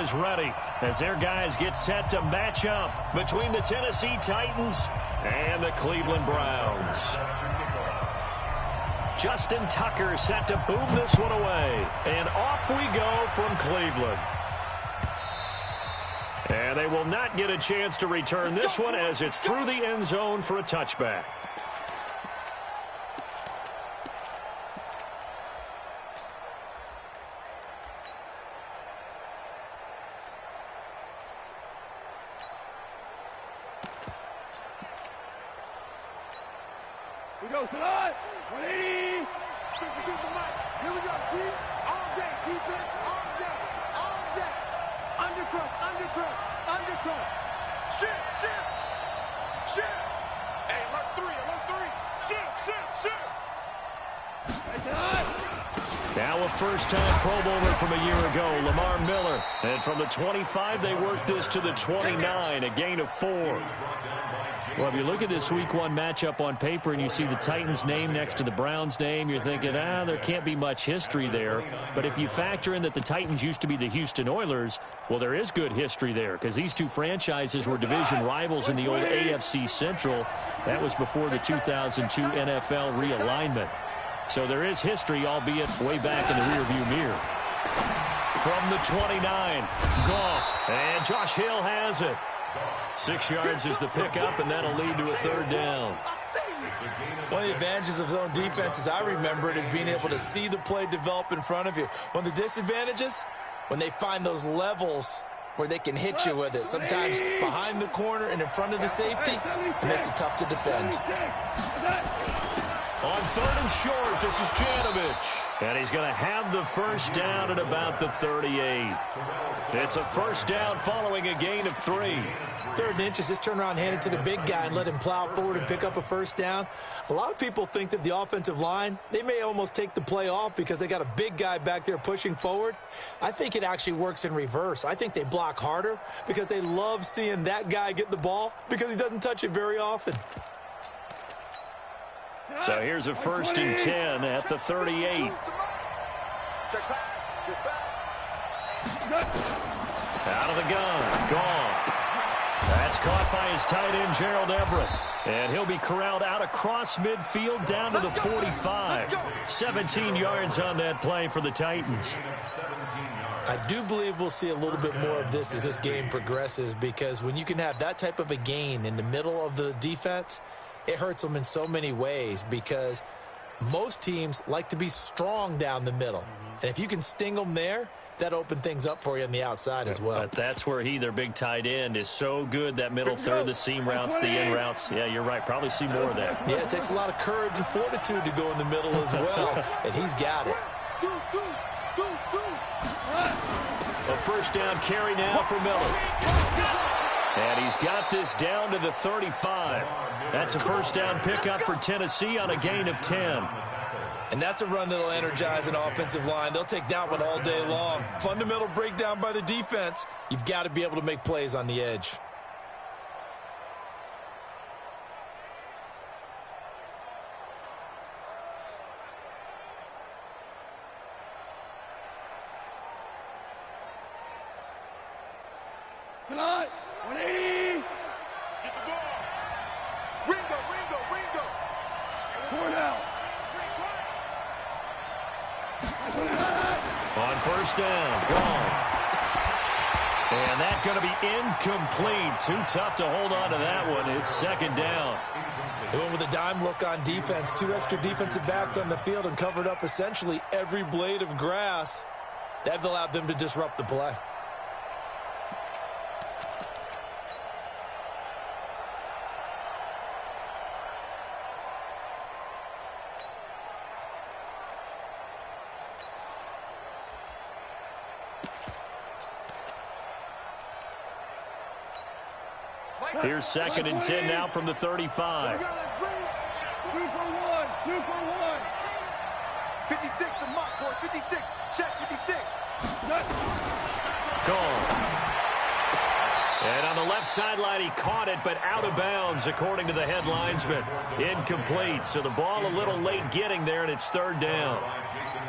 is ready as their guys get set to match up between the Tennessee Titans and the Cleveland Browns. Justin Tucker set to boom this one away. And off we go from Cleveland. And they will not get a chance to return this one as it's through the end zone for a touchback. We go tonight. 180. Here we go. Deep all day. Defense all day. All day. Undercrush. Undercrush. Undercrush. Shift. Shift. Shift. Hey, alert 3. Alert 3. Shift. Shift. Shift. Right tonight. Now a first-time Pro Bowler from a year ago, Lamar Miller. And from the 25, they worked this to the 29, a gain of 4. Well, if you look at this Week 1 matchup on paper and you see the Titans' name next to the Browns' name, you're thinking, there can't be much history there. But if you factor in that the Titans used to be the Houston Oilers, well, there is good history there because these two franchises were division rivals in the old AFC Central. That was before the 2002 NFL realignment. So there is history, albeit way back in the rearview mirror. From the 29, Goff, and Josh Hill has it. 6 yards is the pickup, and that'll lead to a third down. One of the advantages of zone defense, as I remember it, is being able to see the play develop in front of you. One of the disadvantages, when they find those levels where they can hit you with it, sometimes behind the corner and in front of the safety, it makes it tough to defend. On third and short, this is Janovich. And he's going to have the first down at about the 38. It's a first down following a gain of 3. 3rd and inches, just turn around and hand it to the big guy and let him plow forward and pick up a first down. A lot of people think that the offensive line, they may almost take the play off because they got a big guy back there pushing forward. I think it actually works in reverse. I think they block harder because they love seeing that guy get the ball because he doesn't touch it very often. So here's a 1st and 10 at the 38. Out of the gun. Gone. That's caught by his tight end, Gerald Everett. And he'll be corralled out across midfield down to the 45. 17 yards on that play for the Titans. I do believe we'll see a little bit more of this as this game progresses because when you can have that type of a gain in the middle of the defense, it hurts them in so many ways because most teams like to be strong down the middle. And if you can sting them there, that opens things up for you on the outside as well. But that's where their big tight end, is so good, that middle third, the seam routes, the in routes. Yeah, you're right. Probably see more of that. Yeah, it takes a lot of courage and fortitude to go in the middle as well, and he's got it. A first down carry now for Miller. And he's got this down to the 35. That's a first down pickup for Tennessee on a gain of 10. And that's a run that'll energize an offensive line. They'll take that one all day long. Fundamental breakdown by the defense. You've got to be able to make plays on the edge. Tonight, 180. Get the ball. Ringo. Four down. On first down, gone. And that's going to be incomplete. Too tough to hold on to that one. It's 2nd down. They went with a dime look on defense. 2 extra defensive backs on the field and covered up essentially every blade of grass. That allowed them to disrupt the play. Here's 2nd and 10 now from the 35. 2 for 1. 56 to Mott, boy. 56. Check 56. Gone. And on the left sideline, he caught it, but out of bounds, according to the head linesman. Incomplete, so the ball a little late getting there, and it's third down.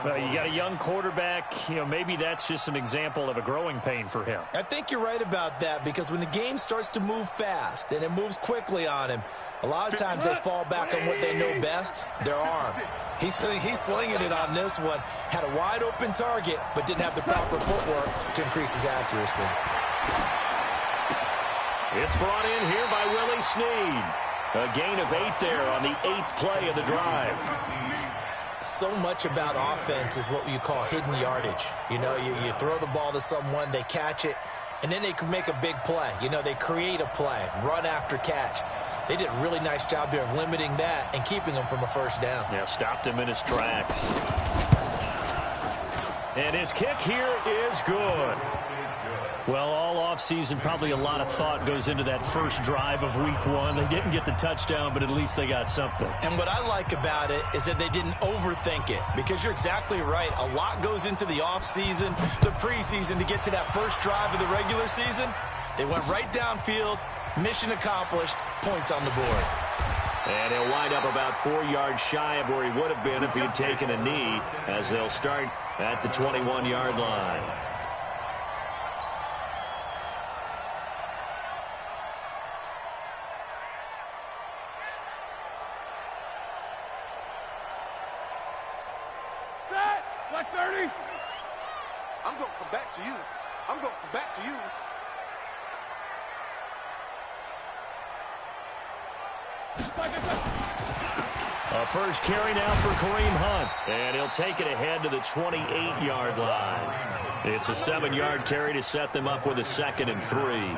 Well, you got a young quarterback. Maybe that's just an example of a growing pain for him. I think you're right about that, because when the game starts to move fast and it moves quickly on him, a lot of times they fall back on what they know best, their arm. He's slinging it on this one. Had a wide-open target, but didn't have the proper footwork to increase his accuracy. It's brought in here by Willie Snead. A gain of 8 there on the 8th play of the drive. So much about offense is what you call hidden yardage. You throw the ball to someone, they catch it, and then they can make a big play. They create a play, run after catch. They did a really nice job there of limiting that and keeping him from a first down. Yeah, stopped him in his tracks. And his kick here is good. Well, all offseason, probably a lot of thought goes into that first drive of week 1. They didn't get the touchdown, but at least they got something. And what I like about it is that they didn't overthink it, because you're exactly right. A lot goes into the offseason, the preseason, to get to that first drive of the regular season. They went right downfield, mission accomplished, points on the board. And he'll wind up about 4 yards shy of where he would have been if he had taken a knee, as they'll start at the 21-yard line. Black 30. I'm going to come back to you. I'm going to come back to you. A first carry now for Kareem Hunt. And he'll take it ahead to the 28-yard line. It's a 7-yard carry to set them up with a 2nd and 3.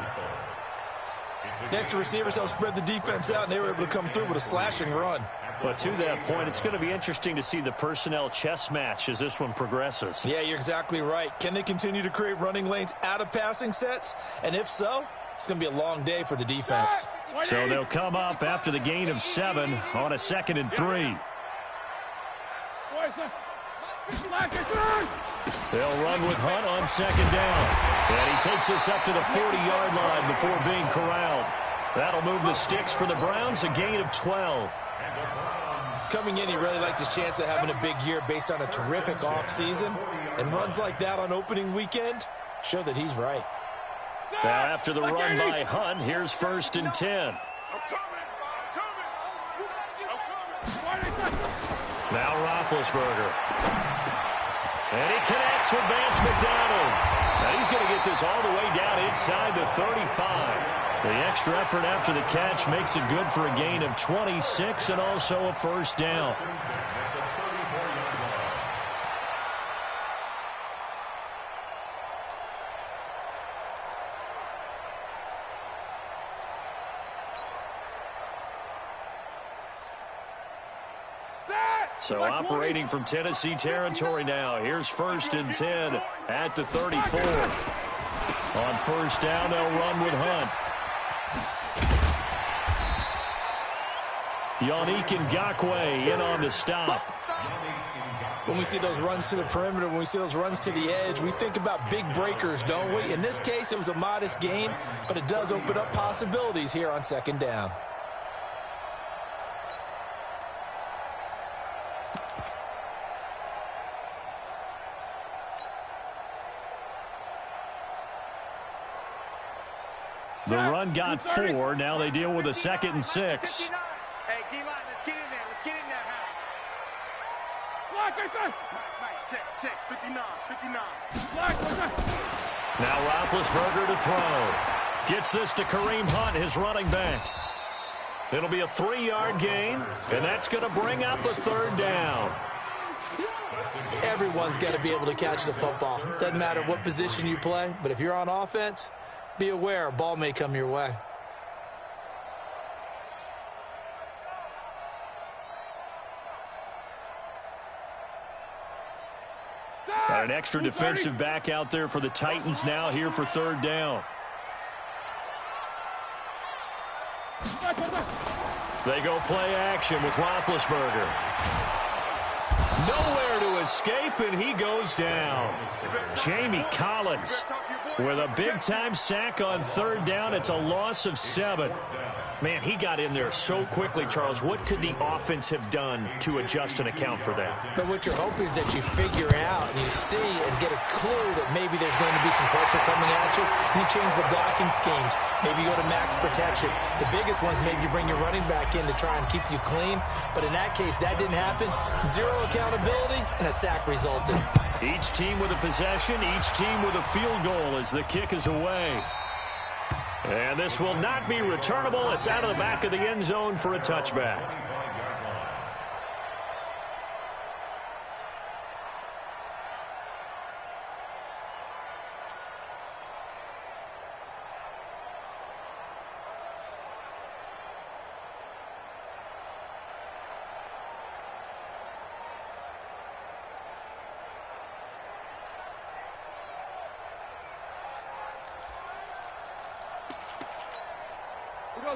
Next, the receivers help spread the defense out, and they were able to come through with a slashing run. But to that point, it's going to be interesting to see the personnel chess match as this one progresses. Yeah, you're exactly right. Can they continue to create running lanes out of passing sets? And if so, it's going to be a long day for the defense. So they'll come up after the gain of 7 on a 2nd and 3. They'll run with Hunt on 2nd down. And he takes us up to the 40-yard line before being corralled. That'll move the sticks for the Browns, a gain of 12. Coming in, he really liked his chance of having a big year based on a terrific offseason. And runs like that on opening weekend show that he's right. Now after the run by Hunt, here's 1st and 10. Now Roethlisberger. And he connects with Vance McDonald. Now he's going to get this all the way down inside the 35. The extra effort after the catch makes it good for a gain of 26 and also a first down. So operating from Tennessee territory now. Here's 1st and 10 at the 34. On first down, they'll run with Hunt. Yannick Ngakoue in on the stop. When we see those runs to the perimeter, when we see those runs to the edge, we think about big breakers, don't we? In this case, it was a modest gain, but it does open up possibilities here on 2nd down. The run got 4. Now they deal with a 2nd and 6. Hey, D-line, let's get in there. Let's get in there, Hal. Check. 59. Now Roethlisberger to throw. Gets this to Kareem Hunt, his running back. It'll be a 3-yard gain, and that's going to bring up a 3rd down. Everyone's got to be able to catch the football. Doesn't matter what position you play, but if you're on offense, be aware a ball may come your way. Got an extra defensive back out there for the Titans now here for 3rd down. They go play action with Roethlisberger. Nowhere to escape, and he goes down. Jamie Collins With a big-time sack on third down, it's a loss of 7. Man, he got in there so quickly, Charles. What could the offense have done to adjust and account for that? But what you're hoping is that you figure out and you see and get a clue that maybe there's going to be some pressure coming at you. You change the blocking schemes. Maybe you go to max protection. The biggest ones, maybe you bring your running back in to try and keep you clean. But in that case, that didn't happen. Zero accountability, and a sack resulted. Each team with a possession, each team with a field goal as the kick is away. And this will not be returnable. It's out of the back of the end zone for a touchback.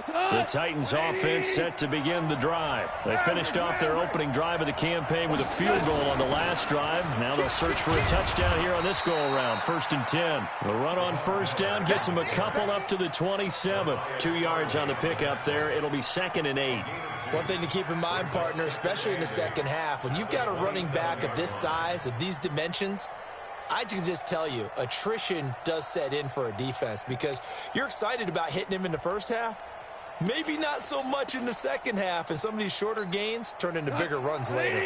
The Titans offense set to begin the drive. They finished off their opening drive of the campaign with a field goal on the last drive. Now they'll search for a touchdown here on this go-around. 1st and 10. The run on first down gets them a couple up to the 27. 2 yards on the pickup there. It'll be 2nd and 8. One thing to keep in mind, partner, especially in the second half, when you've got a running back of this size, of these dimensions, I can just tell you, attrition does set in for a defense because you're excited about hitting him in the first half. Maybe not so much in the second half, and some of these shorter gains turn into bigger runs later.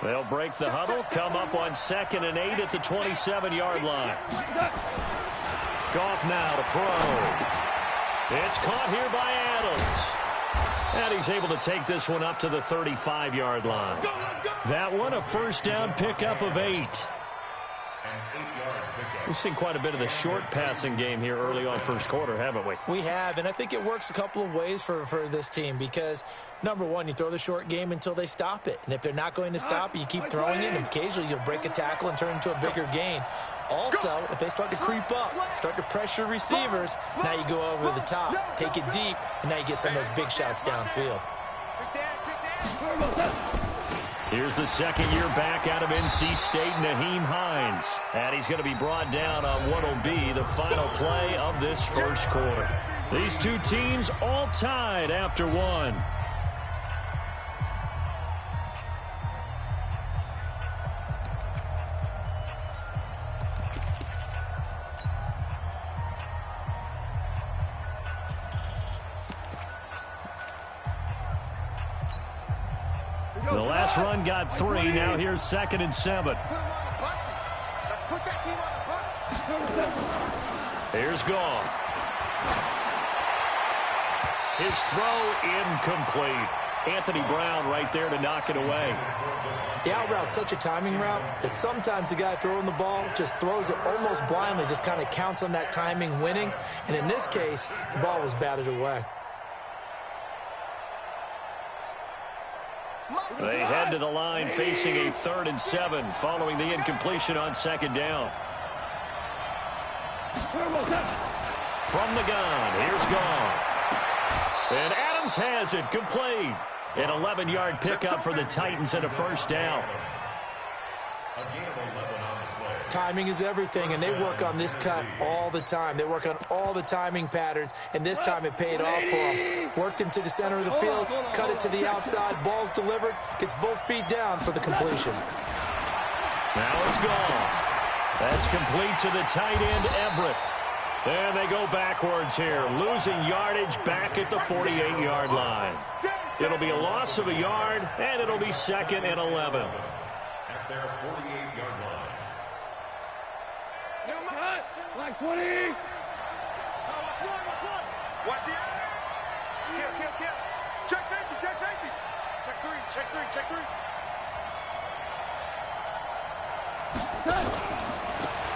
They'll break the huddle, come up on 2nd and 8 at the 27-yard line. Goff now to throw. It's caught here by Adams. And he's able to take this one up to the 35-yard line. That one a first down pickup of 8. We've seen quite a bit of the short passing game here early on first quarter, haven't we? We have, and I think it works a couple of ways for this team because, number one, you throw the short game until they stop it. And if they're not going to stop it, you keep throwing it, and occasionally you'll break a tackle and turn into a bigger gain. Also, if they start to creep up, start to pressure receivers, now you go over the top, take it deep, and now you get some of those big shots downfield. Here's the second-year back out of NC State, Nyheim Hines. And he's going to be brought down on what will be the final play of this first quarter. These two teams all tied after one. The last run got 3. Now here's 2nd and 7. Here's Goff. His throw incomplete. Anthony Brown right there to knock it away. The out route's such a timing route that sometimes the guy throwing the ball just throws it almost blindly, just kind of counts on that timing winning. And in this case, the ball was batted away. They head to the line facing a 3rd and 7 following the incompletion on 2nd down. From the gun, here's Goff. And Adams has it complete. An 11-yard pickup for the Titans and a first down. Timing is everything, and they work on this cut all the time. They work on all the timing patterns, and this time it paid off for them. Worked him to the center of the field, cut it to the outside, ball's delivered, gets both feet down for the completion. Now it's gone. That's complete to the tight end, Everett. And they go backwards here, losing yardage back at the 48-yard line. It'll be a loss of a yard, and it'll be 2nd and 11. At their 48-yard line. Like 20. Watch the eye. Kill. Check safety. Check 3.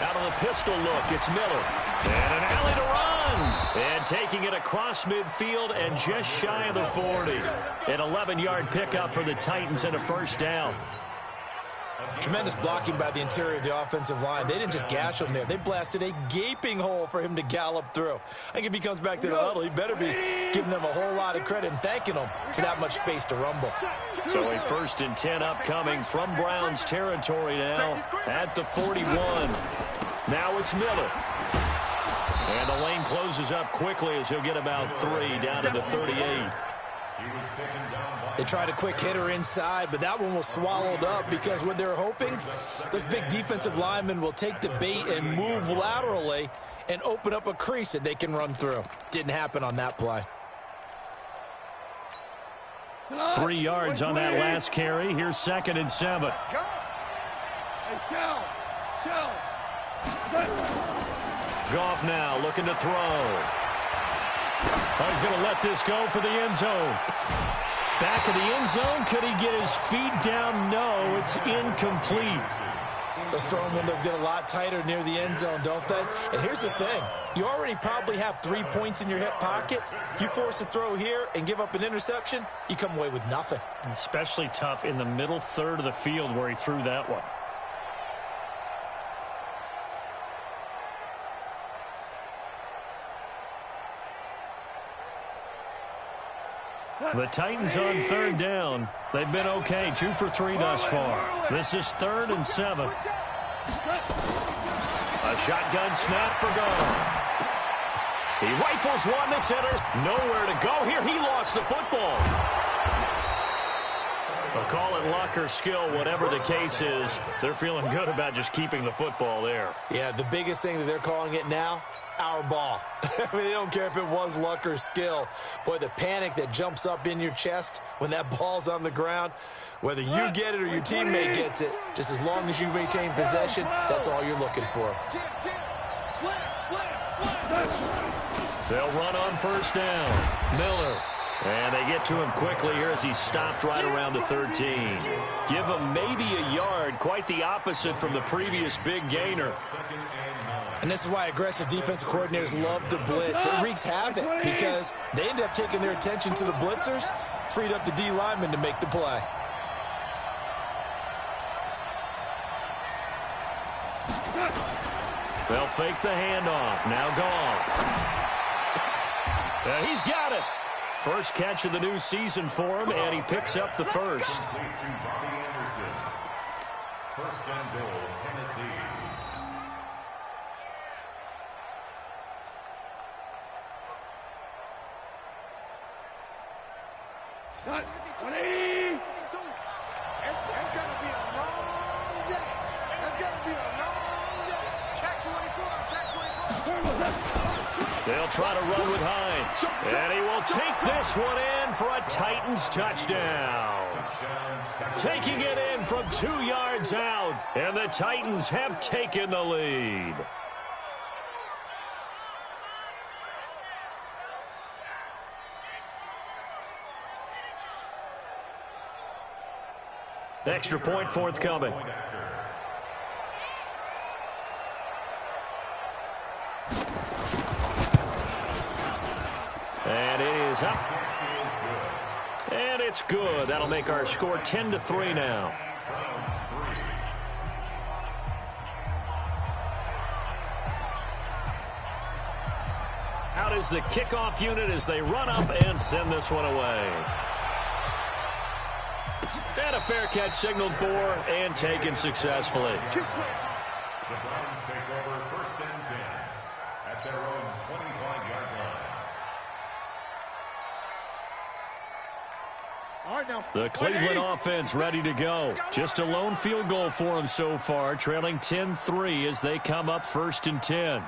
Out of the pistol look, it's Miller. And an alley to run. And taking it across midfield and just shy of the 40. An 11-yard pickup for the Titans and a first down. Tremendous blocking by the interior of the offensive line. They didn't just gash him there. They blasted a gaping hole for him to gallop through. I think if he comes back to the huddle, he better be giving them a whole lot of credit and thanking them for that much space to rumble. So a 1st and 10 upcoming from Browns territory now at the 41. Now it's Miller. the lane closes up quickly as he'll get about 3 down to the 38. They tried a quick hitter inside, but that one was swallowed up because what they're hoping, those big defensive linemen will take the bait and move laterally and open up a crease that they can run through. Didn't happen on that play. 3 yards on that last carry. Here's 2nd and 7. Let's go. Hey, Shell. Goff now looking to throw. He's going to let this go for the end zone. Back of the end zone. Could he get his feet down? No, it's incomplete. Those throwing windows get a lot tighter near the end zone, don't they? And here's the thing. You already probably have 3 points in your hip pocket. You force a throw here and give up an interception, you come away with nothing. Especially tough in the middle third of the field where he threw that one. The Titans on 3rd down. They've been okay, 2 for 3 thus far. This is 3rd and 7. A shotgun snap for Goff. He rifles one that centers. Nowhere to go here. He lost the football. I'll call it luck or skill, whatever the case is. They're feeling good about just keeping the football there. Yeah, the biggest thing that they're calling it now, our ball. I mean, they don't care if it was luck or skill. Boy, the panic that jumps up in your chest when that ball's on the ground, whether you get it or your teammate gets it, just as long as you maintain possession, that's all you're looking for. They'll run on 1st down. Miller. And they get to him quickly here as he's stopped right around the 13. Give him maybe a yard, quite the opposite from the previous big gainer. And this is why aggressive defensive coordinators love to blitz. It wreaks havoc because they end up taking their attention to the blitzers, freed up the D lineman to make the play. They'll fake the handoff. Now Goff. He's got it. First catch of the new season for him, and he picks up the first. 1st and goal, Tennessee. Cut. 180. It's going to be a long day. It's going to be a long day. Check 24. Check 24. They'll try to run with Hines. And he will take this one in for a Titans touchdown. Taking it in from 2 yards out. And the Titans have taken the lead. Extra point forthcoming. And it is up. And it's good. That'll make our score 10-3 now. Out is the kickoff unit as they run up and send this one away. And a fair catch signaled for and taken successfully. The Browns take over 1st and 10 at their own 25-yard line. The Cleveland offense ready to go. Just a lone field goal for them so far, trailing 10-3 as they come up 1st and 10.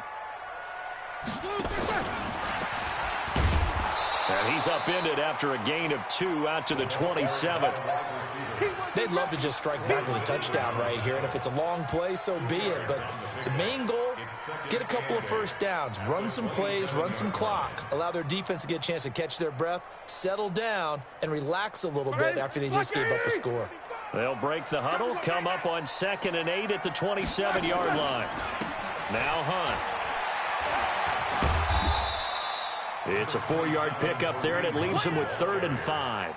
And he's upended after a gain of 2 out to the 27. They'd love to just strike back with a touchdown right here, and if it's a long play, so be it. But the main goal, get a couple of first downs, run some plays, run some clock, allow their defense to get a chance to catch their breath, settle down, and relax a little bit after they just gave up a score. They'll break the huddle, come up on 2nd and 8 at the 27-yard line. Now Hunt. It's a 4-yard pickup there, and it leaves him with 3rd and 5.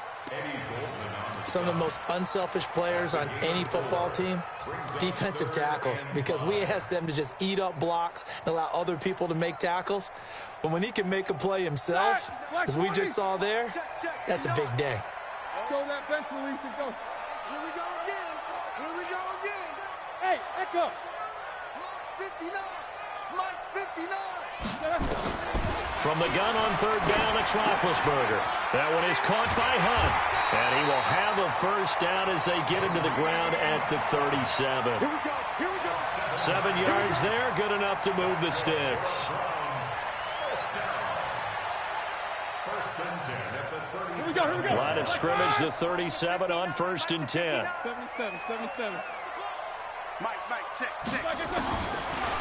Some of the most unselfish players on any football team, defensive tackles, because we ask them to just eat up blocks and allow other people to make tackles. But when he can make a play himself, as we just saw there, that's a big day. Show that bench release and go. Here we go again. Here we go again. Hey, echo. Mike's 59. Mike's 59. From the gun on third down, it's Roethlisberger. That one is caught by Hunt. And he will have a first down as they get into the ground at the 37. Here we go. Here we go. 7 yards there, good enough to move the sticks. First and 10 at the 37. Here we go. Here we go. Line of scrimmage, the 37 on first and 10. 77. Mike, check.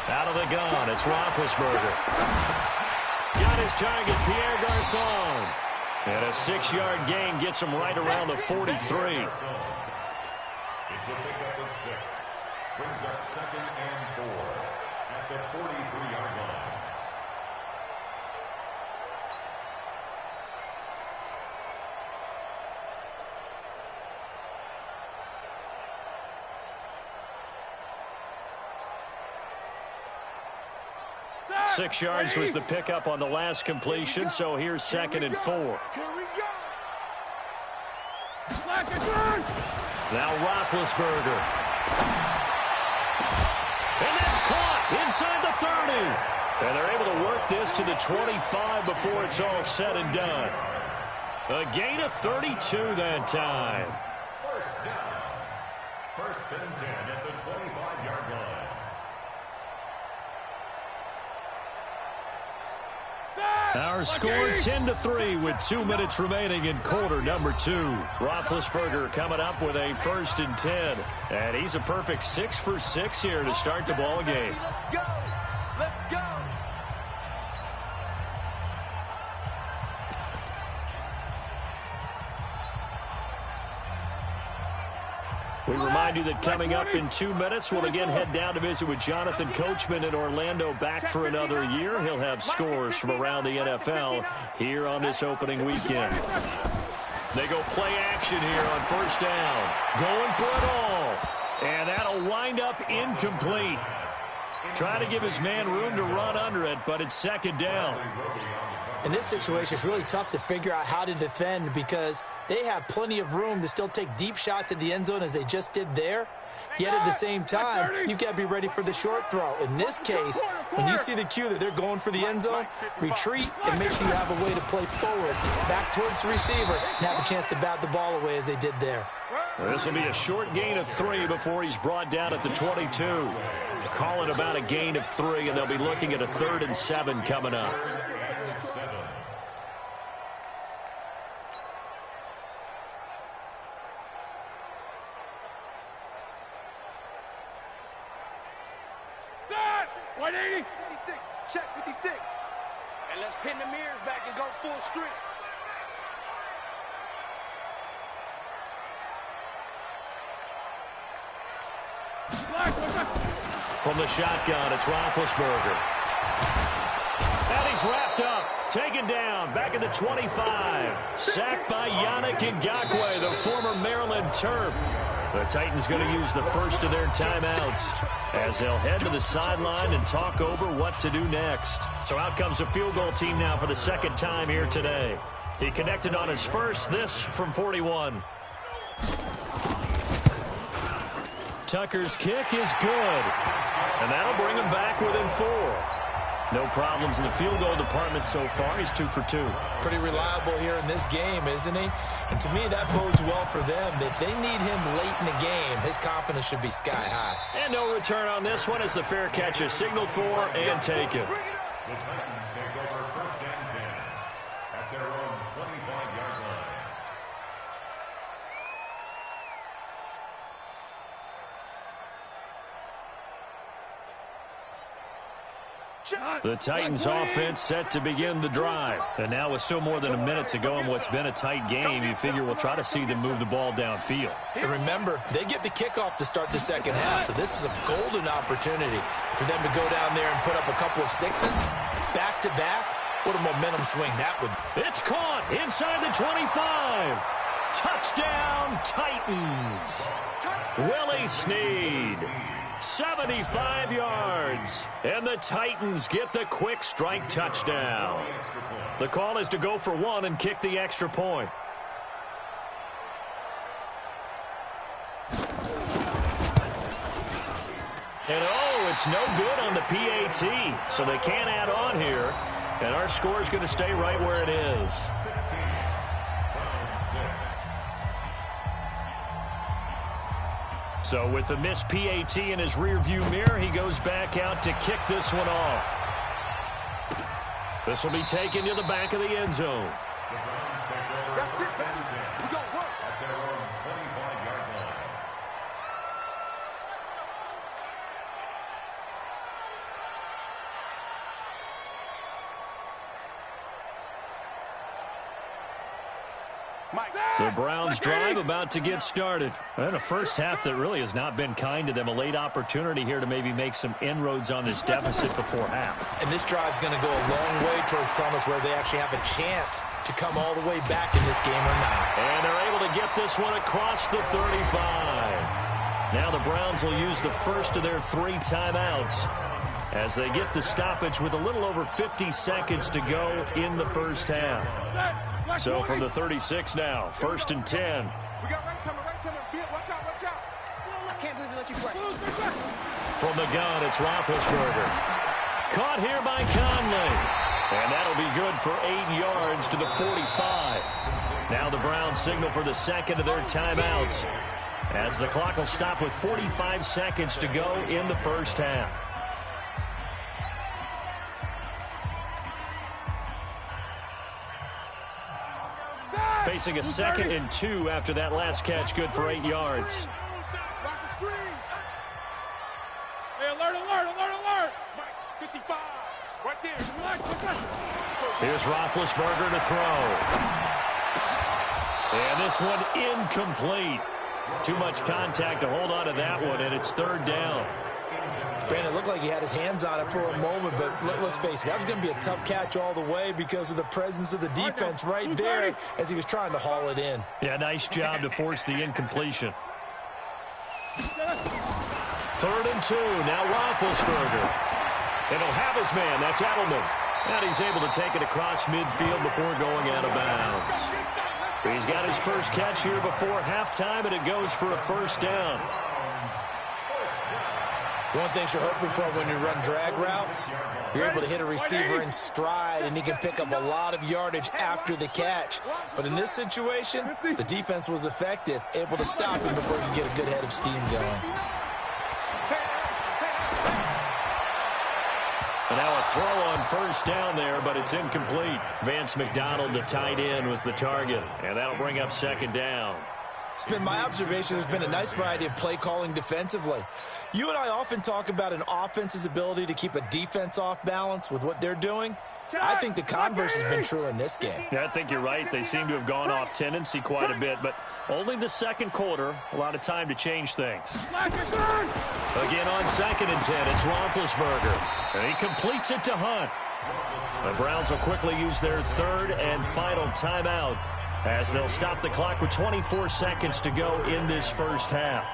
Out of the gun, it's Roethlisberger. Got his target, Pierre Garçon. And a 6-yard gain gets him right around the 43. It's a pickup of 6. Brings up 2nd and 4 at the 43-yard line. Stop. 6 yards was the pickup on the last completion, so here's 2nd and 4. Here we go. Black and burn. Now Roethlisberger. And that's caught inside the 30. And they're able to work this to the 25 before it's all said and done. A gain of 32 that time. First down. First and 10 at the 25-yard line. Our score 10-3 with 2 minutes remaining in quarter number 2. Roethlisberger coming up with a first and 10. And he's a perfect 6 for 6 here to start the ball game. Let's go. Let's go. We remind you that coming up in 2 minutes, we'll again head down to visit with Jonathan Coachman in Orlando, back for another year. He'll have scores from around the NFL here on this opening weekend. They go play action here on first down. Going for it all. And that'll wind up incomplete. Trying to give his man room to run under it, but it's 2nd down. In this situation, it's really tough to figure out how to defend because they have plenty of room to still take deep shots at the end zone as they just did there. Yet at the same time, you've got to be ready for the short throw. In this case, when you see the cue that they're going for the end zone, retreat and make sure you have a way to play forward, back towards the receiver, and have a chance to bat the ball away as they did there. This will be a short gain of 3 before he's brought down at the 22. Call it about a gain of 3, and they'll be looking at a 3rd and 7 coming up. Stop. 180. 56. Check 56. And let's pin the mirrors back and go full strength. From the shotgun, it's Roethlisberger. And he's wrapped up, taken down, back at the 25. Sacked by Yannick Ngakoue, the former Maryland Terp. The Titans going to use the first of their timeouts as they'll head to the sideline and talk over what to do next. So out comes a field goal team now for the 2nd time here today. He connected on his first, this from 41. Tucker's kick is good, and that'll bring him back within 4. No problems in the field goal department so far. He's 2 for 2. Pretty reliable here in this game, isn't he? And to me, that bodes well for them. If they need him late in the game, his confidence should be sky high. And no return on this one as the fair catch is signaled for and taken. The Titans take over first and 10 at their own 25-yard line. The Titans offense set to begin the drive. And now with still more than a minute to go in what's been a tight game, you figure we'll try to see them move the ball downfield. And remember, they get the kickoff to start the second half, so this is a golden opportunity for them to go down there and put up a couple of 6s back-to-back. What a momentum swing that would be. It's caught inside the 25. Touchdown, Titans. Willie Snead. 75 yards. And the Titans get the quick strike touchdown. The call is to go for 1 and kick the extra point. And oh, it's no good on the PAT, so they can't add on here. And our score is going to stay right where it is. 16, Browns 6. So with the missed PAT in his rearview mirror, he goes back out to kick this one off. This will be taken to the back of the end zone. The Browns take over first and 10 We go work. at their own 25-yard line. Mike. The Browns drive about to get started. And a first half that really has not been kind to them. A late opportunity here to maybe make some inroads on this deficit before half. And this drive's going to go a long way towards telling us where they actually have a chance to come all the way back in this game or not. And they're able to get this one across the 35. Now the Browns will use the first of their 3 timeouts as they get the stoppage with a little over 50 seconds to go in the first half. So from the 36 now, first and 10. We got right coming. Bill, watch out. I can't believe they let you play. From the gun, it's Roethlisberger. Caught here by Conley. And that'll be good for 8 yards to the 45. Now the Browns signal for the second of their timeouts, as the clock will stop with 45 seconds to go in the first half. Facing a 2nd and 2 after that last catch, good for 8 yards. Watch the screen. Hey, alert. Mike, 55. Right there. Relax. Here's Roethlisberger to throw. And this one incomplete. Too much contact to hold on to that one, and it's 3rd down. Brandon, it looked like he had his hands on it for a moment, but let's face it, that was going to be a tough catch all the way because of the presence of the defense right there as he was trying to haul it in. Yeah, nice job to force the incompletion. 3rd and 2, now Roethlisberger. And he'll have his man, that's Edelman. And he's able to take it across midfield before going out of bounds. He's got his first catch here before halftime, and it goes for a first down. One thing you're hoping for when you run drag routes, you're able to hit a receiver in stride, and he can pick up a lot of yardage after the catch. But in this situation, the defense was effective, able to stop him before he could get a good head of steam going. And now a throw on first down there, but it's incomplete. Vance McDonald, the tight end, was the target, and that'll bring up 2nd down. It's been my observation there's been a nice variety of play calling defensively. You and I often talk about an offense's ability to keep a defense off balance with what they're doing. I think the converse has been true in this game. Yeah, I think you're right. They seem to have gone off tendency quite a bit, but only the 2nd quarter, a lot of time to change things. Again on 2nd and 10, it's Roethlisberger. And he completes it to Hunt. The Browns will quickly use their 3rd and final timeout, as they'll stop the clock with 24 seconds to go in this first half.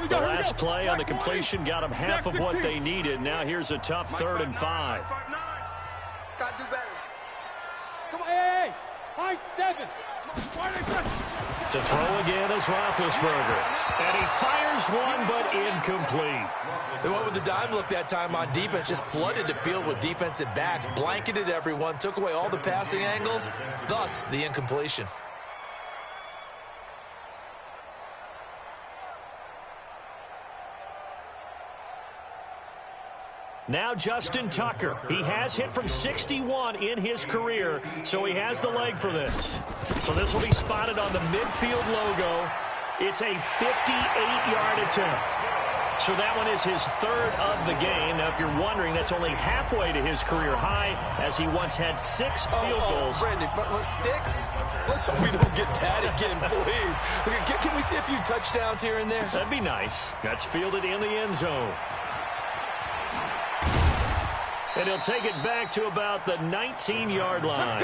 The last play on the completion got them half of what they needed. Now here's a tough 3rd and 5. Gotta do better. Come on. Hey, high 7. To throw again is Roethlisberger. And he fires one, but incomplete. They went with the dime look that time on defense, just flooded the field with defensive backs, blanketed everyone, took away all the passing angles, thus the incompletion. Now Justin Tucker. He has hit from 61 in his career, so he has the leg for this. So this will be spotted on the midfield logo. It's a 58-yard attempt. So that one is his 3rd of the game. Now, if you're wondering, that's only halfway to his career high, as he once had 6 field goals. Brandon, 6? Let's hope we don't get that again, please. Can we see a few touchdowns here and there? That'd be nice. That's fielded in the end zone. And he'll take it back to about the 19-yard line.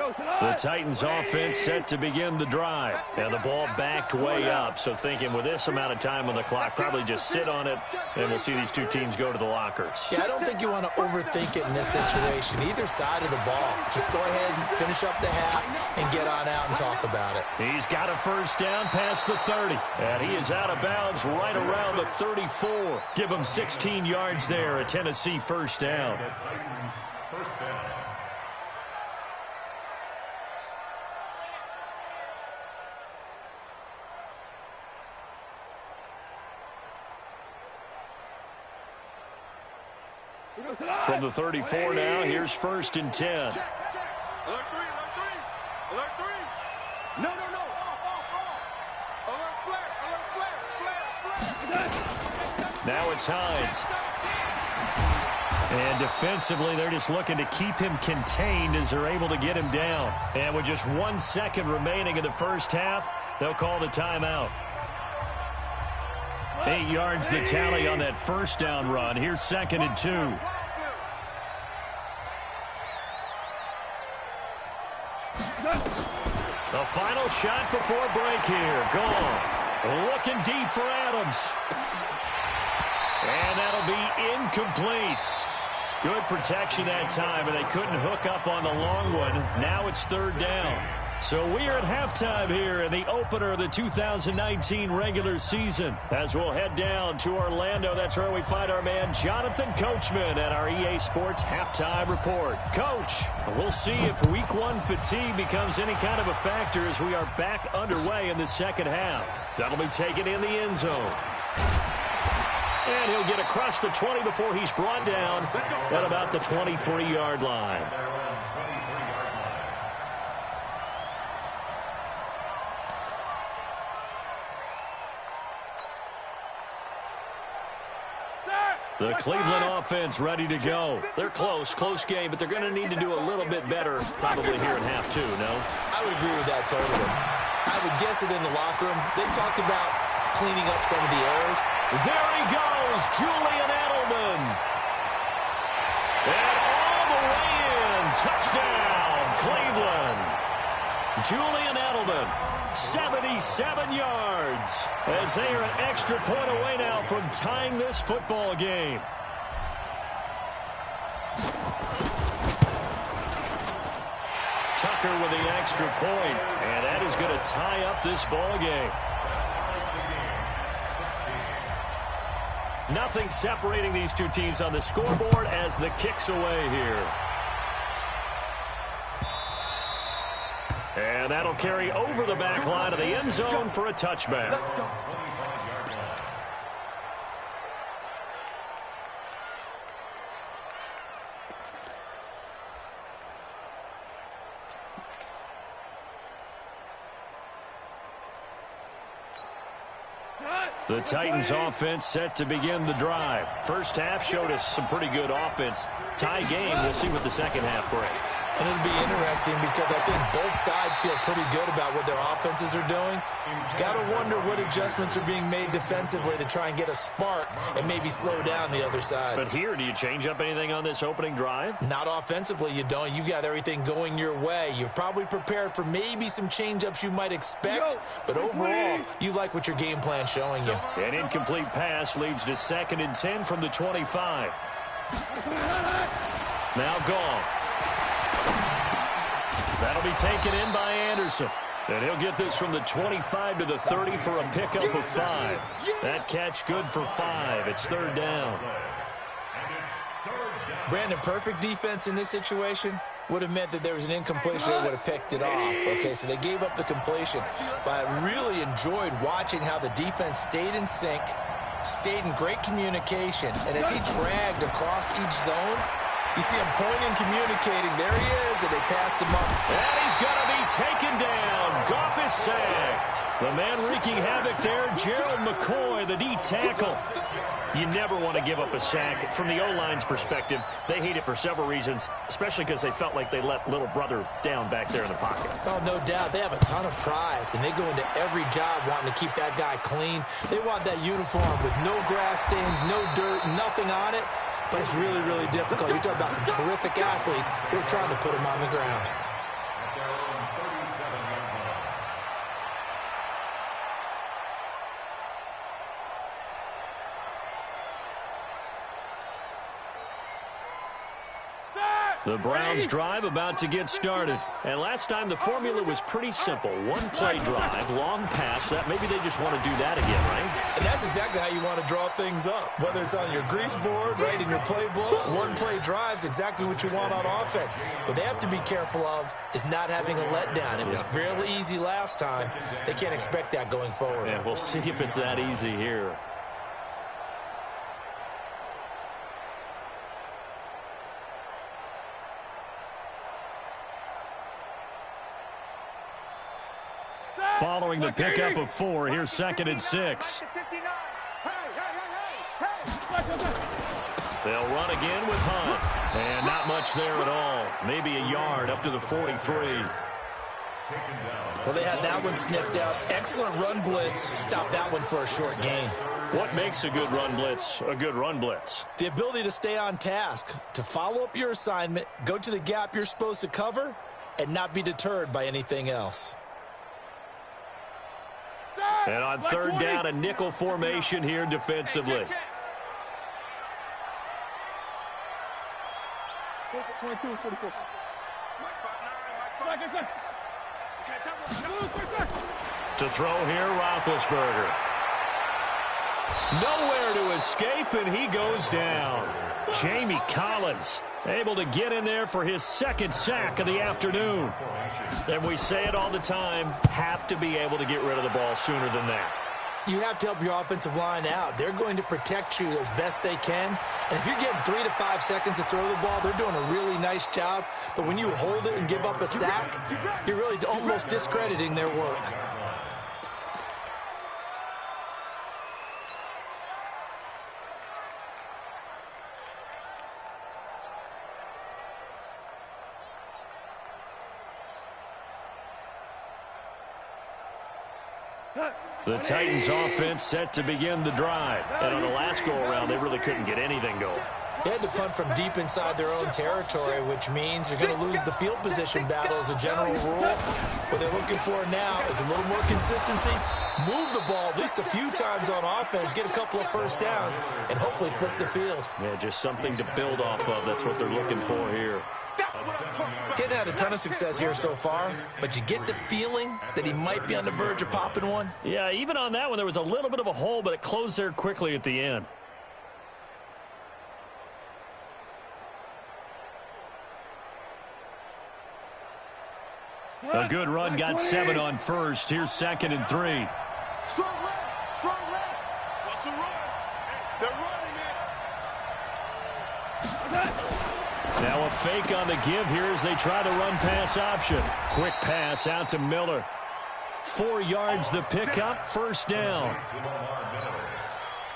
The Titans offense set to begin the drive. And the ball backed way up. So thinking with this amount of time on the clock, probably just sit on it, and we'll see these two teams go to the lockers. Yeah, I don't think you want to overthink it in this situation. Either side of the ball. Just go ahead and finish up the half and get on out and talk about it. He's got a first down past the 30. And he is out of bounds right around the 34. Give him 16 yards there, a Tennessee first down. First down. From the 34 now, here's 1st and 10. Alert three, alert three. Alert three. No. Alert flare. Now it's Hines. And defensively, they're just looking to keep him contained as they're able to get him down. And with just 1 second remaining in the first half, they'll call the timeout. 8 yards the tally on that first down run. Here's 2nd and 2. The final shot before break here. Goff looking deep for Adams. And that'll be incomplete. Good protection that time, and they couldn't hook up on the long one. Now it's 3rd down. So we are at halftime here in the opener of the 2019 regular season. As we'll head down to Orlando, that's where we find our man Jonathan Coachman at our EA Sports Halftime Report. Coach, we'll see if Week 1 fatigue becomes any kind of a factor as we are back underway in the second half. That'll be taken in the end zone. And he'll get across the 20 before he's brought down at about the 23-yard line. The Cleveland offense ready to go. They're close game, but they're going to need to do a little bit better probably here in half 2, no? I would agree with that totally. I would guess it in the locker room. They talked about cleaning up some of the errors. There he goes, Julian Edelman. And all the way in, touchdown, Cleveland. Julian Edelman, 77 yards, as they are an extra point away now from tying this football game. Tucker with the extra point, and that is going to tie up this ball game. Nothing separating these two teams on the scoreboard as the kick's away here. And that'll carry over the back line of the end zone for a touchback. The Titans offense set to begin the drive. First half showed us some pretty good offense. Tie game, we'll see what the second half brings. And it'll be interesting because I think both sides feel pretty good about what their offenses are doing. Got to wonder what adjustments are being made defensively to try and get a spark and maybe slow down the other side. But here, do you change up anything on this opening drive? Not offensively, you don't. You got everything going your way. You've probably prepared for maybe some change-ups you might expect, but overall, you like what your game plan's showing you. An incomplete pass leads to 2nd and 10 from the 25. Now Goff. That'll be taken in by Anderson. And he'll get this from the 25 to the 30 for a pickup of 5. That catch good for 5. It's 3rd down. Brandon, perfect defense in this situation would have meant that there was an incompletion. They would have picked it off. Okay, so they gave up the completion. But I really enjoyed watching how the defense stayed in sync, stayed in great communication. And as he dragged across each zone, you see him pointing, communicating. There he is, and they passed him up. And he's going to be taken down. Goff is sacked. The man wreaking havoc there, Gerald McCoy, the D tackle. You never want to give up a sack. From the O-line's perspective, they hate it for several reasons, especially because they felt like they let little brother down back there in the pocket. Oh, no doubt. They have a ton of pride, and they go into every job wanting to keep that guy clean. They want that uniform with no grass stains, no dirt, nothing on it. But it's really, really difficult. You're talking about some terrific athletes who are trying to put him on the ground. The Browns drive about to get started. And last time the formula was pretty simple. One play drive, long pass. That maybe they just want to do that again, right? And that's exactly how you want to draw things up. Whether it's on your grease board, right in your playbook, one play drive's exactly what you want on offense. What they have to be careful of is not having a letdown. It was fairly easy last time. They can't expect that going forward. Yeah, we'll see if it's that easy here. Following the pickup of 4, here's 2nd and 6. They'll run again with Hunt. And not much there at all. Maybe a yard up to the 43. Well, they had that one sniffed out. Excellent run blitz. Stop that one for a short gain. What makes a good run blitz a good run blitz? The ability to stay on task, to follow up your assignment, go to the gap you're supposed to cover, and not be deterred by anything else. And on 3rd down, a nickel formation here defensively. To throw here, Roethlisberger. Nowhere to escape, and he goes down. Jamie Collins able to get in there for his 2nd sack of the afternoon. And we say it all the time, have to be able to get rid of the ball sooner than that. You have to help your offensive line out. They're going to protect you as best they can. And if you're getting 3 to 5 seconds to throw the ball, they're doing a really nice job. But when you hold it and give up a sack, you're really almost discrediting their work. The Titans offense set to begin the drive. And on the last go-around, they really couldn't get anything going. They had to punt from deep inside their own territory, which means you're going to lose the field position battle as a general rule. What they're looking for now is a little more consistency, move the ball at least a few times on offense, get a couple of first downs, and hopefully flip the field. Yeah, just something to build off of. That's what they're looking for here. Getting had a ton of success here so far, but you get the feeling that he might be on the verge of popping one. Yeah, even on that one, there was a little bit of a hole, but it closed there quickly at the end. A good run got 7 on 1st. Here's 2nd and 3. Strong red. Strong red. What's the run? They're running it. Now a fake on the give here as they try to run pass option. Quick pass out to Miller. 4 yards the pickup, 1st down.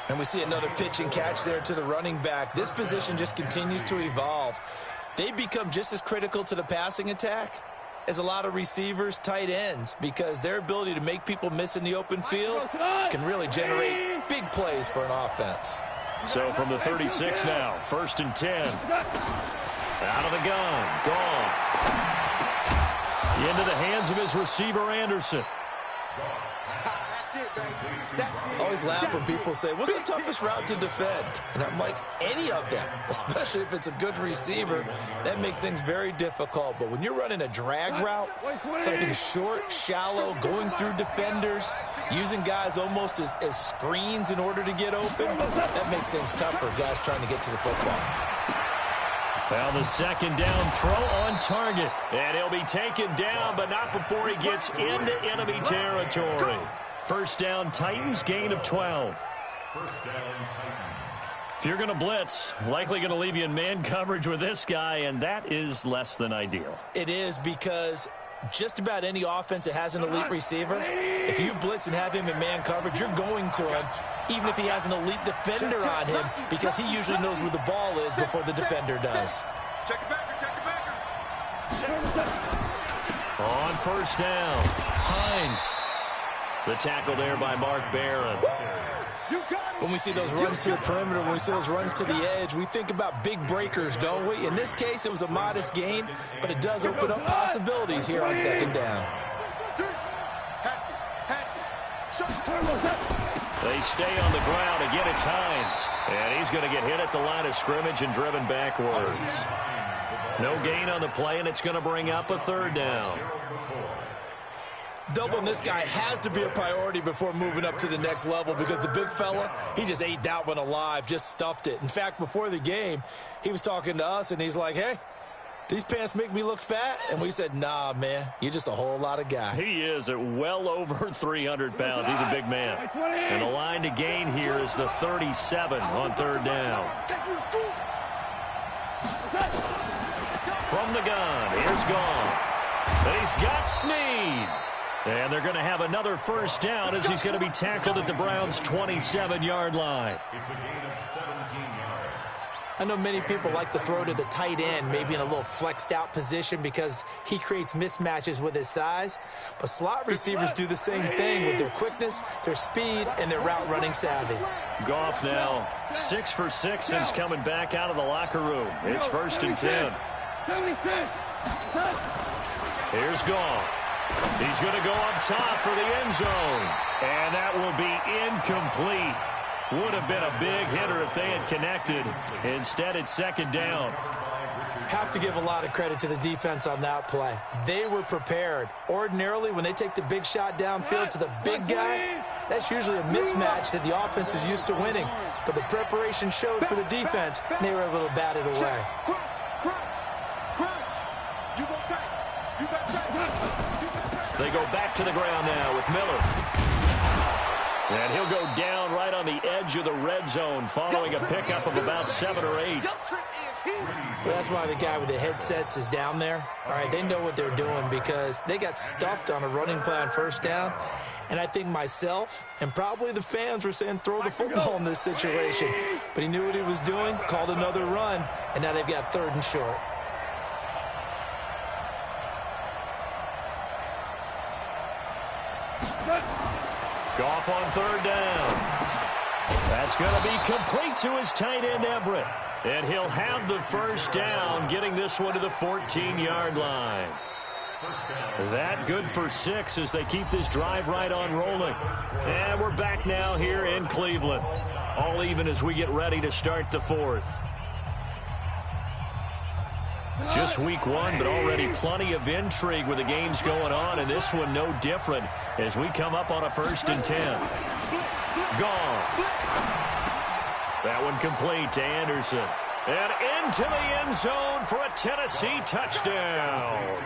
And we see another pitch and catch there to the running back. This position just continues to evolve. They become just as critical to the passing attack as a lot of receivers, tight ends, because their ability to make people miss in the open field can really generate big plays for an offense. So from the 36 now, 1st and 10. Out of the gun, Goff. Into the hands of his receiver, Anderson. Always laugh when people say, what's the toughest route to defend? And I'm like, any of them, especially if it's a good receiver, that makes things very difficult. But when you're running a drag route, something short, shallow, going through defenders, using guys almost as screens in order to get open, that makes things tough for guys trying to get to the football. Well, the 2nd down throw on target. And he'll be taken down, but not before he gets into enemy territory. 1st down, Titans, gain of 12. 1st down, Titans. If you're going to blitz, likely going to leave you in man coverage with this guy, and that is less than ideal. It is, because just about any offense that has an elite receiver, if you blitz and have him in man coverage, you're going to him, even if he has an elite defender on him, because he usually knows where the ball is before the defender does. Check it back. Check it back. On 1st down, Hines. The tackle there by Mark Barron. When we see those runs to the perimeter, when we see those runs to the edge, we think about big breakers, don't we? In this case, it was a modest gain, but it does open up possibilities here on 2nd down. They stay on the ground. Again, it's Hines. And he's going to get hit at the line of scrimmage and driven backwards. No gain on the play, and it's going to bring up a third down. Doubling this guy has to be a priority before moving up to the next level because the big fella, he just ate that one alive, just stuffed it. In fact, before the game, he was talking to us, and he's like, hey, these pants make me look fat? And we said, nah, man, you're just a whole lot of guy. He is at well over 300 pounds. He's a big man. And the line to gain here is the 37 on third down. From the gun, here's Goff. And he's got Snead. And they're going to have another first down as he's going to be tackled at the Browns' 27-yard line. It's a gain of 17 yards. I know many people like to throw to the tight end, maybe in a little flexed out position because he creates mismatches with his size. But slot receivers do the same thing with their quickness, their speed, and their route running savvy. Goff now 6 for 6 since coming back out of the locker room. It's 1st and 10. Here's Goff. He's going to go up top for the end zone. And that will be incomplete. Would have been a big hitter if they had connected. Instead, it's 2nd down. Have to give a lot of credit to the defense on that play. They were prepared. Ordinarily, when they take the big shot downfield to the big guy, that's usually a mismatch that the offense is used to winning. But the preparation showed for the defense, and they were able to bat it away. They go back to the ground now with Miller. And he'll go down right on the edge of the red zone following a pickup of about 7 or 8. Well, that's why the guy with the headsets is down there. All right, they know what they're doing because they got stuffed on a running play on 1st down. And I think myself and probably the fans were saying throw the football in this situation. But he knew what he was doing, called another run, and now they've got 3rd and short. Goff on 3rd down. That's going to be complete to his tight end, Everett. And he'll have the 1st down, getting this one to the 14-yard line. That good for 6 as they keep this drive right on rolling. And we're back now here in Cleveland. All even as we get ready to start the 4th. Just week 1, but already plenty of intrigue with the games going on, and this one no different as we come up on a 1st and 10. Goff. That one complete to Anderson. And into the end zone for a Tennessee touchdown.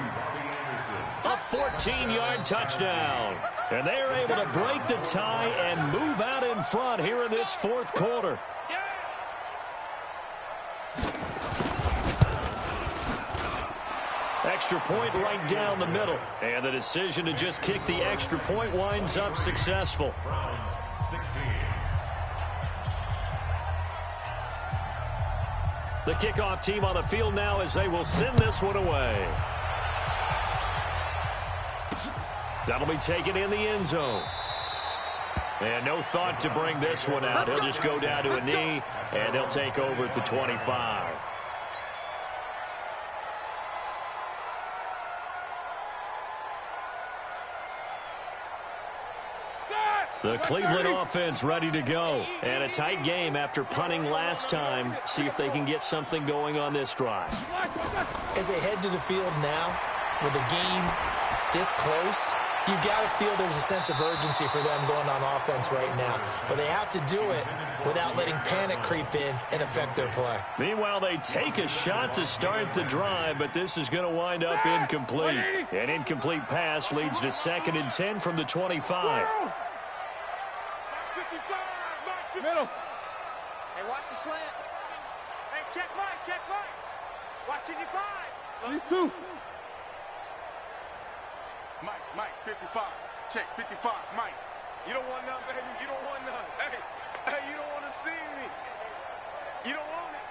A 14-yard touchdown. And they are able to break the tie and move out in front here in this 4th quarter. Extra point right down the middle. And the decision to just kick the extra point winds up successful. The kickoff team on the field now as they will send this one away. That'll be taken in the end zone. And no thought to bring this one out. He'll just go down to a knee, and he'll take over at the 25. The Cleveland offense ready to go. And a tight game after punting last time. See if they can get something going on this drive. As they head to the field now, with the game this close, you've got to feel there's a sense of urgency for them going on offense right now. But they have to do it without letting panic creep in and affect their play. Meanwhile, they take a shot to start the drive, but this is going to wind up incomplete. An incomplete pass leads to 2nd and 10 from the 25. Middle. Hey, watch the slant. Hey, check Mike. Watching your 5. These 2. Mike, 55. Check, 55. Mike. You don't want none, baby. You don't want none. Hey, you don't want to see me. You don't want it.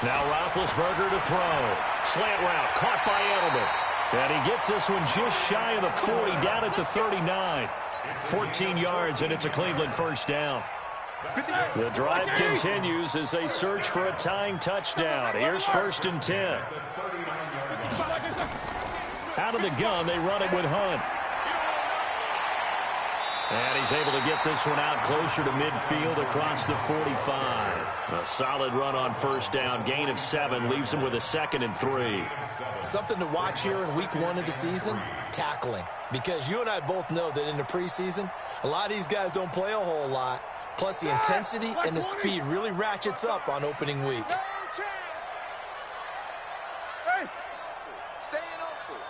Now Roethlisberger to throw. Slant route caught by Edelman. And he gets this one just shy of the 40, down at the 39. 14 yards, and it's a Cleveland 1st down. The drive continues as they search for a tying touchdown. Here's 1st and 10. Out of the gun, they run it with Hunt. And he's able to get this one out closer to midfield across the 45. A solid run on first down. Gain of 7 leaves him with a 2nd and 3. Something to watch here in week 1 of the season, tackling. Because you and I both know that in the preseason, a lot of these guys don't play a whole lot. Plus, the intensity and the speed really ratchets up on opening week. Staying open.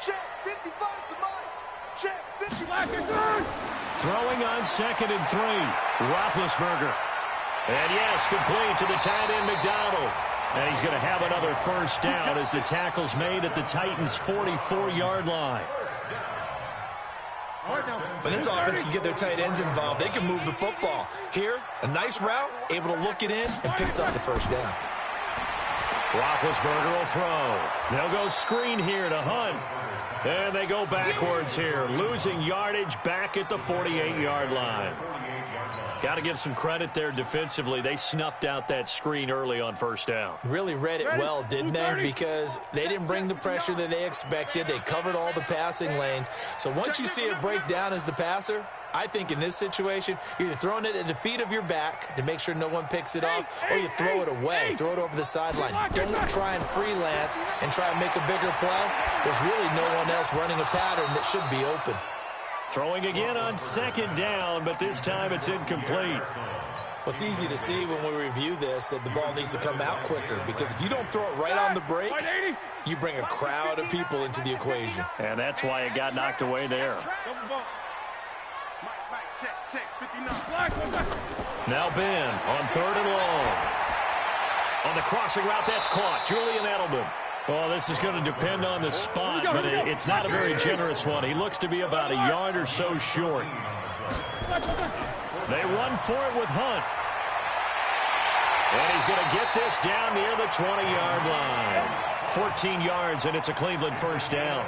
Check 55 to Mike. Check 55 to Mike. Throwing on 2nd and 3. Roethlisberger. And yes, complete to the tight end McDonald. And he's going to have another first down as the tackle's made at the Titans' 44-yard line. When this offense can get their tight ends involved, they can move the football. Here, a nice route, able to look it in, and picks up the first down. Roethlisberger will throw. They'll go screen here to Hunt. And they go backwards here, losing yardage back at the 48-yard line. Got to give some credit there defensively. They snuffed out that screen early on first down. Really read it well, didn't they? Because they didn't bring the pressure that they expected. They covered all the passing lanes. So once you see it break down as the passer, I think in this situation, you're either throwing it at the feet of your back to make sure no one picks it off, or you throw it away, throw it over the sideline. Don't try and freelance and try and make a bigger play. There's really no one else running a pattern that should be open. Throwing again on 2nd down, but this time it's incomplete. Well, it's easy to see when we review this that the ball needs to come out quicker, because if you don't throw it right on the break, you bring a crowd of people into the equation. And that's why it got knocked away there. Now Ben on 3rd and long. On the crossing route, that's caught. Julian Edelman. Well, this is going to depend on the spot, but it's not a very generous one. He looks to be about a yard or so short. They run for it with Hunt. And he's going to get this down near the 20-yard line. 14 yards, and it's a Cleveland first down.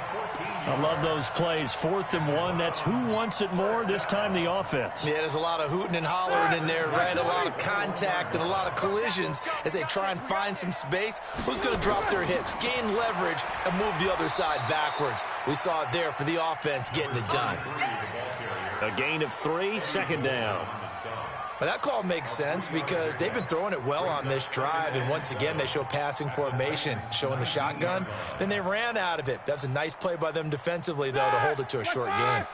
I love those plays. 4th and 1. That's who wants it more, this time the offense. Yeah, there's a lot of hooting and hollering in there, right? A lot of contact and a lot of collisions as they try and find some space. Who's going to drop their hips, gain leverage, and move the other side backwards? We saw it there for the offense getting it done. A gain of 3, 2nd down. But that call makes sense because they've been throwing it well on this drive, and once again they show passing formation, showing the shotgun. Then they ran out of it. That's a nice play by them defensively, though, to hold it to a short gain. Bang,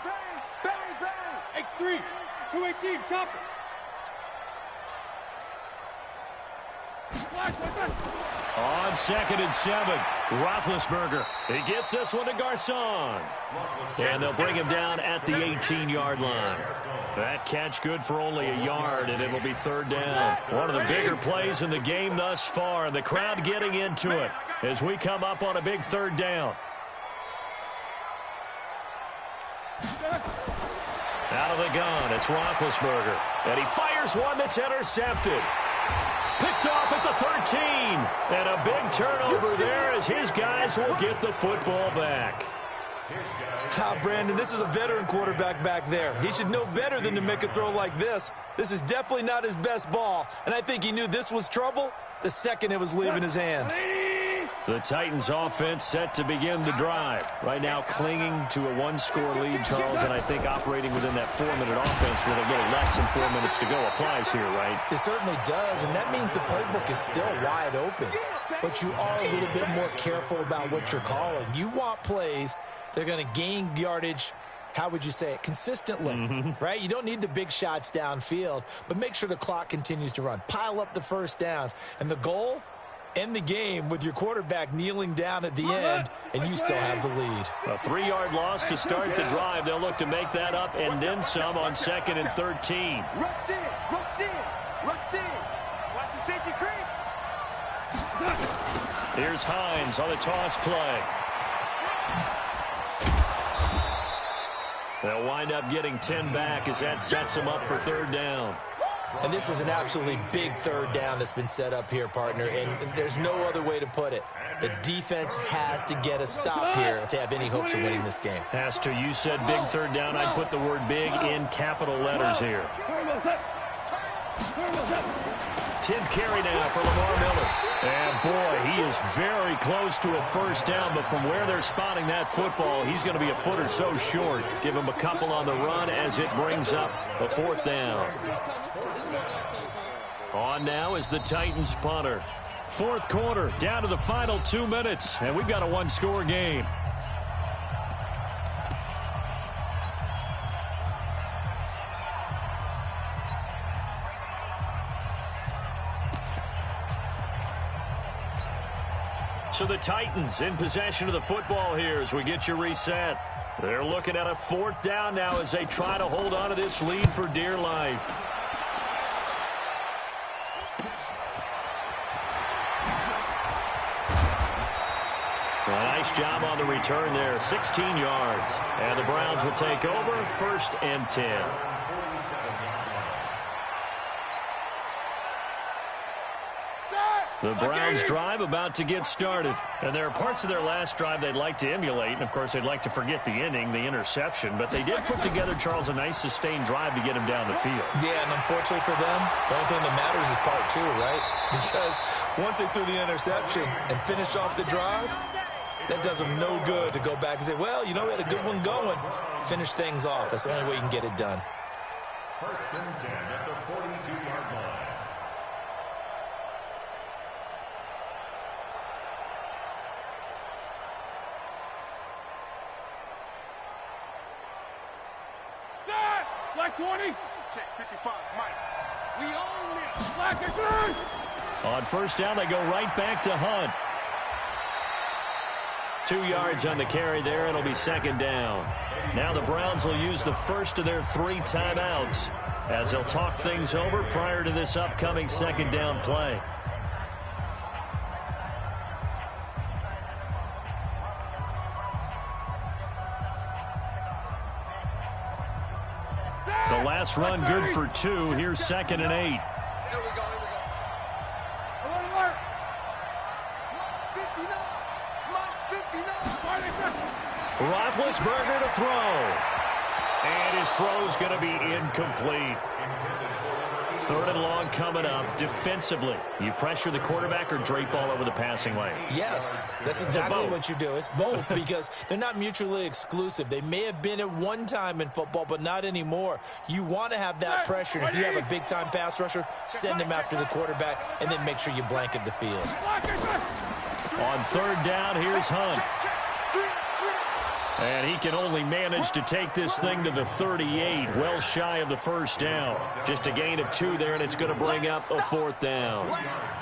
bang, bang, bang. X3, 218, chopper. On 2nd and 7, Roethlisberger. He gets this one to Garcon. And they'll bring him down at the 18-yard line. That catch good for only a yard, and it'll be 3rd down. One of the bigger plays in the game thus far, and the crowd getting into it as we come up on a big 3rd down. Out of the gun, it's Roethlisberger. And he fires one that's intercepted. Picked off at the 13. And a big turnover there as his guys will get the football back. Brandon, this is a veteran quarterback back there. He should know better than to make a throw like this. This is definitely not his best ball. And I think he knew this was trouble the second it was leaving his hand. The Titans offense set to begin the drive. Right now clinging to a 1-score lead, Charles, and I think operating within that 4-minute offense with a little less than 4 minutes to go applies here, right? It certainly does, and that means the playbook is still wide open. But you are a little bit more careful about what you're calling. You want plays that are going to gain yardage, how would you say it, consistently, right? You don't need the big shots downfield, but make sure the clock continues to run. Pile up the first downs, and the goal, end the game with your quarterback kneeling down at the end, and you still have the lead. A 3-yard loss to start the drive. They'll look to make that up and then some on 2nd and 13. Rush in, rush in, rush in. Watch the safety creep. Here's Hines on the toss play. They'll wind up getting 10 back as that sets them up for 3rd down. And this is an absolutely big 3rd down that's been set up here, partner, and there's no other way to put it. The defense has to get a stop here if they have any hopes of winning this game. Has to. You said big 3rd down. I'd put the word big in capital letters here. 10th carry now for Lamar Miller. And, boy, he is very close to a first down, but from where they're spotting that football, he's going to be a foot or so short. Give him a couple on the run as it brings up a 4th down. On now is the Titans punter. 4th quarter, down to the final 2 minutes, and we've got a one-score game. So the Titans in possession of the football here as we get you reset. They're looking at a 4th down now as they try to hold on to this lead for dear life. A nice job on the return there, 16 yards. And the Browns will take over, 1st and 10. The Browns drive about to get started. And there are parts of their last drive they'd like to emulate. And, of course, they'd like to forget the ending, the interception. But they did put together, Charles, a nice sustained drive to get him down the field. Yeah, and unfortunately for them, the only thing that matters is part 2, right? Because once they threw the interception and finished off the drive, that does them no good to go back and say, well, you know, we had a good one going. Finish things off. That's the only way you can get it done. 1st and 10 at the 42-yard line. Black 20. Check 55, Mike. We own this. Black again. On 1st down, they go right back to Hunt. 2 yards on the carry there. It'll be 2nd down. Now the Browns will use the first of their 3 timeouts as they'll talk things over prior to this upcoming 2nd down play. The last run good for 2. Here's 2nd and 8. Here we go. Alert. 59. Mike 59. Roethlisberger to throw. And his throw's going to be incomplete. 3rd and long coming up. Defensively, you pressure the quarterback or drape all over the passing lane? Yes, that's exactly what you do. It's both because they're not mutually exclusive. They may have been at one time in football, but not anymore. You want to have that pressure. And if you have a big-time pass rusher, send him after the quarterback, and then make sure you blanket the field. On 3rd down, here's Hunt. And he can only manage to take this thing to the 38, well shy of the 1st down. Just a gain of 2 there, and it's going to bring up a 4th down.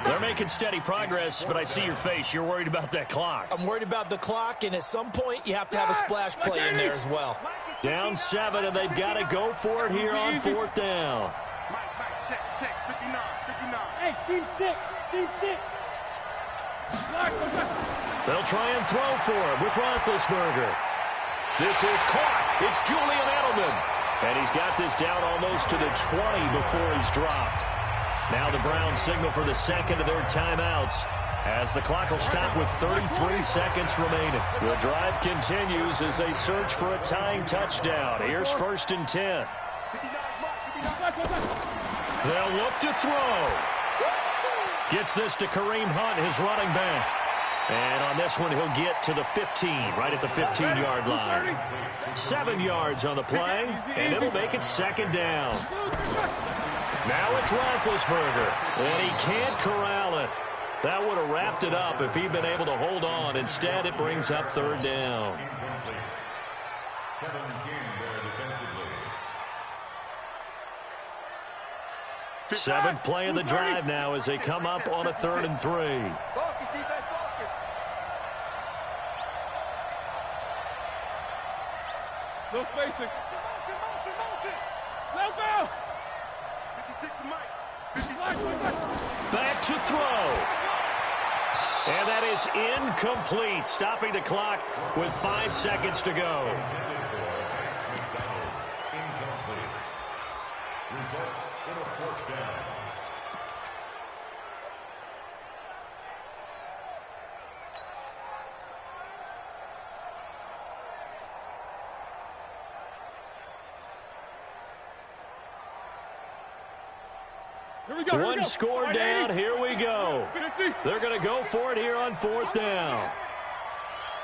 They're making steady progress, but I see your face. You're worried about that clock. I'm worried about the clock, and at some point you have to have a splash play in there as well. Down 7, and they've got to go for it here on 4th down. Mike, check. 59. Hey, Team 6. They'll try and throw for him with Roethlisberger. This is caught. It's Julian Edelman. And he's got this down almost to the 20 before he's dropped. Now the Browns signal for the 2nd of their timeouts as the clock will stop with 33 seconds remaining. The drive continues as they search for a tying touchdown. Here's 1st and 10. They'll look to throw. Gets this to Kareem Hunt, his running back. And on this one, he'll get to the 15, right at the 15-yard line. 7 yards on the play, and it'll make it 2nd down. Now it's Roethlisberger, and he can't corral it. That would have wrapped it up if he'd been able to hold on. Instead, it brings up 3rd down. Seventh play of the drive now as they come up on a 3rd and 3. No spacing. Motion. Let go. 56 to Mike. Back to throw. And that is incomplete, stopping the clock with 5 seconds to go. Results in a 4th down. One score down. Here we go. They're going to go for it here on 4th down.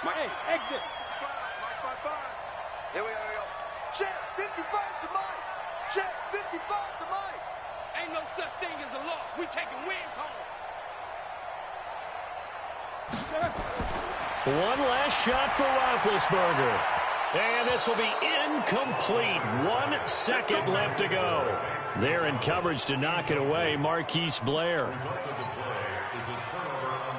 Hey, exit. Here we go. Check 55 to Mike. Check 55 to Mike. Ain't no such thing as a loss. We taking wins home. One last shot for Roethlisberger. And this will be incomplete. 1 second left to go. They're in coverage to knock it away. Marquise Blair. The result of the play is a turnover on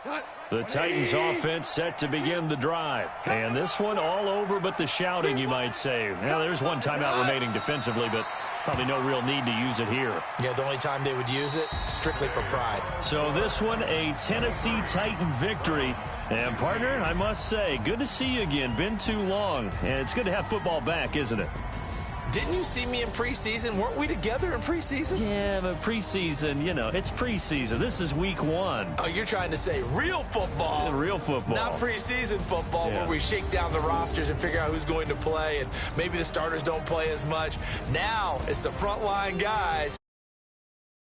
downs. The Titans offense set to begin the drive. And this one all over but the shouting, you might say. Now, there's one timeout remaining defensively, but probably no real need to use it here. Yeah, the only time they would use it, strictly for pride. So this one, a Tennessee Titan victory. And, partner, I must say, good to see you again. Been too long. And it's good to have football back, isn't it? Didn't you see me in preseason? Weren't we together in preseason? Yeah, but preseason, you know, it's preseason. This is week 1. Oh, you're trying to say real football. Yeah, real football. Not preseason football Yeah. where we shake down the rosters and figure out who's going to play, and maybe the starters don't play as much. Now it's the frontline guys